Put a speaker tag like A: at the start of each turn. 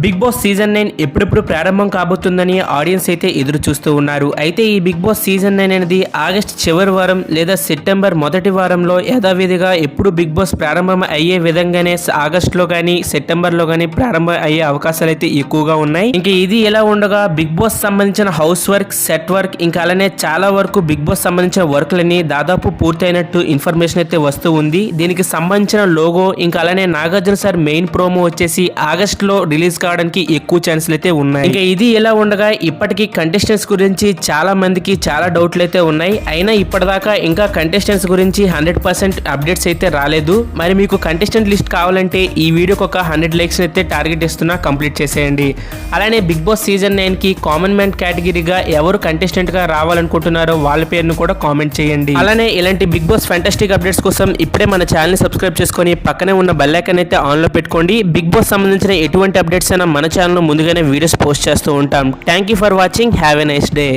A: Big boss season 9 ఎప్పుడెప్పుడు ప్రారంభం కాబోతుందని audience అయితే ఎదురు చూస్తూ ఉన్నారు. అయితే ఈ బిగ్ బాస్ సీజన్ 9 అనేది ఆగస్ట్ చివరి వారం లేదా సెప్టెంబర్ మొదటి వారంలో యథావిధిగా ఎప్పుడు బిగ్ బాస్ ప్రారంభం అయ్యే విధంగానే ఆగస్టులో కానీ సెప్టెంబర్లో కానీ ప్రారంభం అయ్యే అవకాశాలు అయితే ఎక్కువగా ఉన్నాయి. ఇంకా ఇది ఎలా ఉండగా బిగ్ బాస్ సంబంధించిన హౌస్ వర్క్, సెట్ వర్క్, ఇంకా అలానే చాలా వరకు బిగ్ బాస్ సంబంధించిన వర్క్లని దాదాపు పూర్తయినట్టు ఇన్ఫర్మేషన్ అయితే వస్తూ ఉంది. దీనికి సంబంధించిన లోగో, ఇంకా అలానే నాగార్జున సార్ మెయిన్ ప్రోమో వచ్చేసి ఆగస్టులో రిలీజ్ కావడానికి ఎక్కువ ఛాన్సులు అయితే ఉన్నాయి. ఇంకా ఇది ఎలా ఉండగా ఇప్పటికీ కంటెస్టెంట్స్ గురించి చాలా మందికి చాలా డౌట్లు అయితే ఉన్నాయి. అయినా ఇప్పటిదాకా ఇంకా కంటెస్టెంట్స్ గురించి 100% అప్డేట్స్ అయితే రాలేదు. మరి మీకు కంటెస్టెంట్ లిస్ట్ కావాలంటే ఈ వీడియోకి ఒక 100 లైక్స్ అయితే టార్గెట్ ఇస్తున్నా, కంప్లీట్ చేసేయండి. అలానే బిగ్ బాస్ సీజన్ 9 కి కామన్ మ్యాన్ కేటగిరీగా ఎవరు కంటెస్టెంట్ గా రావాలనుకుంటున్నారో వాళ్ళ పేరును కూడా కామెంట్ చేయండి. అలానే ఇలాంటి బిగ్ బాస్ ఫ్యాంటాస్టిక్ అప్డేట్స్ కోసం ఇప్పుడే మన ఛానల్ ని సబ్స్క్రైబ్ చేసుకొని పక్కనే ఉన్న బెల్ ఐకాన్ అయితే ఆన్ లో పెట్టుకోండి. బిగ్ బాస్ సంబంధించిన ఎటువంటి అప్డేట్స్ అయినా మన ఛానల్ ముందుగానే వీడియోస్ పోస్ట్ చేస్తూ ఉంటాం. Thank you for watching. Have a nice day.